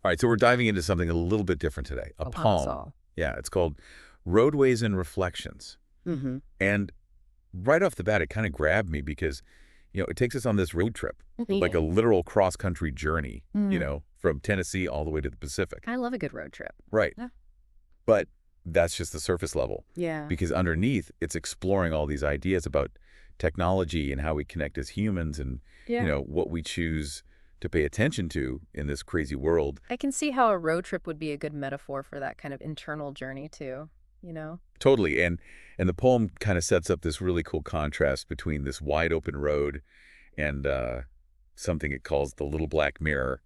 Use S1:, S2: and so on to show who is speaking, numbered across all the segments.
S1: All right, so we're diving into something a little bit different today. A poem.
S2: All.
S1: Yeah, it's called Roadways and Reflections.
S2: Mm-hmm.
S1: And right off the bat, it kind of grabbed me because, it takes us on this road trip, like a literal cross-country journey, from Tennessee all the way to the Pacific.
S2: I love a good road trip.
S1: Right.
S2: Yeah.
S1: But that's just the surface level.
S2: Yeah.
S1: Because underneath, it's exploring all these ideas about technology and how we connect as humans and, what we choose to pay attention to in this crazy world.
S2: I can see how a road trip would be a good metaphor for that kind of internal journey too,
S1: Totally. And the poem kind of sets up this really cool contrast between this wide open road and something it calls the little black mirror,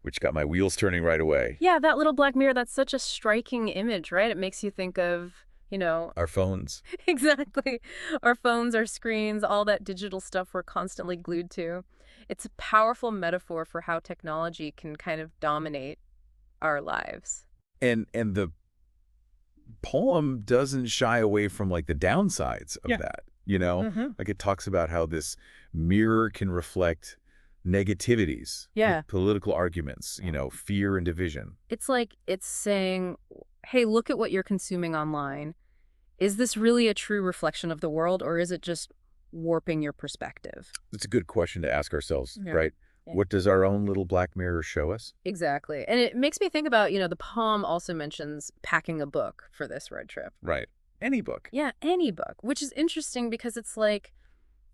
S1: which got my wheels turning right away.
S2: Yeah, that little black mirror, that's such a striking image, right? It makes you think of,
S1: Our phones.
S2: exactly. Our phones, our screens, all that digital stuff we're constantly glued to. It's a powerful metaphor for how technology can kind of dominate our lives.
S1: And the poem doesn't shy away from like the downsides of that, Like it talks about how this mirror can reflect negativities, like political arguments, fear and division.
S2: It's like it's saying, hey, look at what you're consuming online. Is this really a true reflection of the world, or is it just warping your perspective?
S1: It's a good question to ask ourselves,
S2: Yeah.
S1: right?
S2: Yeah.
S1: What does our own little black mirror show us?
S2: Exactly. And it makes me think about, the poem also mentions packing a book for this road trip.
S1: Right. Any book.
S2: Yeah, any book, which is interesting because it's like,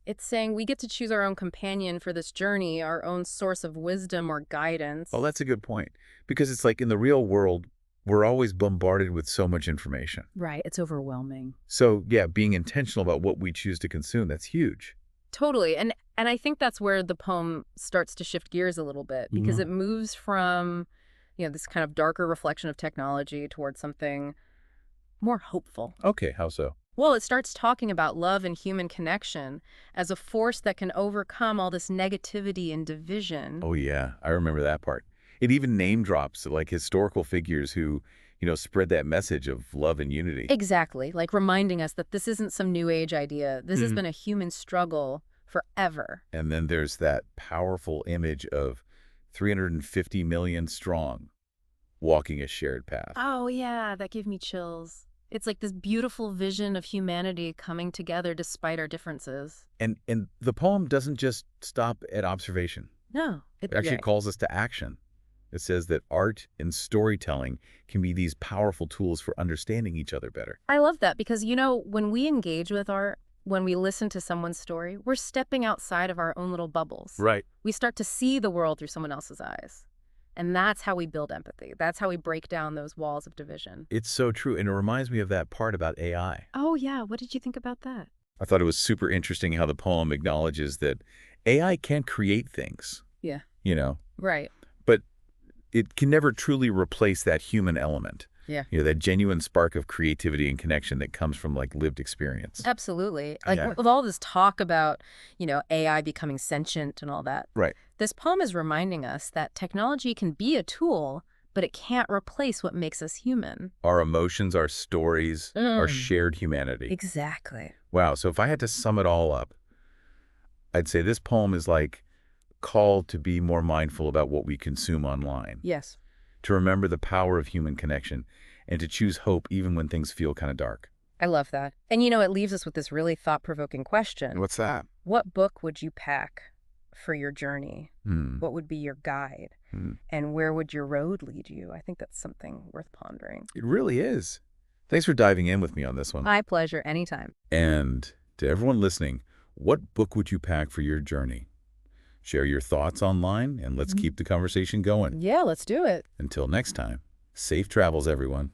S2: it's saying we get to choose our own companion for this journey, our own source of wisdom or guidance.
S1: Oh, that's a good point. Because it's like in the real world, we're always bombarded with so much information.
S2: Right. It's overwhelming.
S1: So, yeah, being intentional about what we choose to consume, that's huge.
S2: Totally. And I think that's where the poem starts to shift gears a little bit because it moves from, this kind of darker reflection of technology towards something more hopeful.
S1: Okay, how so?
S2: Well, it starts talking about love and human connection as a force that can overcome all this negativity and division.
S1: Oh, yeah, I remember that part. It even name drops like historical figures who, spread that message of love and unity.
S2: Exactly, like reminding us that this isn't some new age idea. This has been a human struggle forever.
S1: And then there's that powerful image of 350 million strong walking a shared path.
S2: Oh, yeah, that gave me chills. It's like this beautiful vision of humanity coming together despite our differences.
S1: And the poem doesn't just stop at observation.
S2: No.
S1: It actually calls us to action. It says that art and storytelling can be these powerful tools for understanding each other better.
S2: I love that because, when we engage with art, when we listen to someone's story, we're stepping outside of our own little bubbles.
S1: Right.
S2: We start to see the world through someone else's eyes. And that's how we build empathy. That's how we break down those walls of division.
S1: It's so true. And it reminds me of that part about AI.
S2: Oh, yeah. What did you think about that?
S1: I thought it was super interesting how the poem acknowledges that AI can't create things.
S2: Yeah. Right.
S1: But it can never truly replace that human element.
S2: Yeah.
S1: That genuine spark of creativity and connection that comes from like lived experience.
S2: Absolutely. Like with all this talk about, AI becoming sentient and all that.
S1: Right.
S2: This poem is reminding us that technology can be a tool, but it can't replace what makes us human.
S1: Our emotions, our stories, our shared humanity.
S2: Exactly.
S1: Wow. So if I had to sum it all up, I'd say this poem is like called to be more mindful about what we consume online.
S2: Yes.
S1: To remember the power of human connection and to choose hope even when things feel kind of dark.
S2: I love that. And it leaves us with this really thought-provoking question.
S1: What's that?
S2: What book would you pack for your journey? What would be your guide? And where would your road lead you? I think that's something worth pondering.
S1: It really is. Thanks for diving in with me on this one.
S2: My pleasure, anytime.
S1: And to everyone listening, what book would you pack for your journey? Share your thoughts online and let's keep the conversation going.
S2: Yeah, let's do it.
S1: Until next time, safe travels, everyone.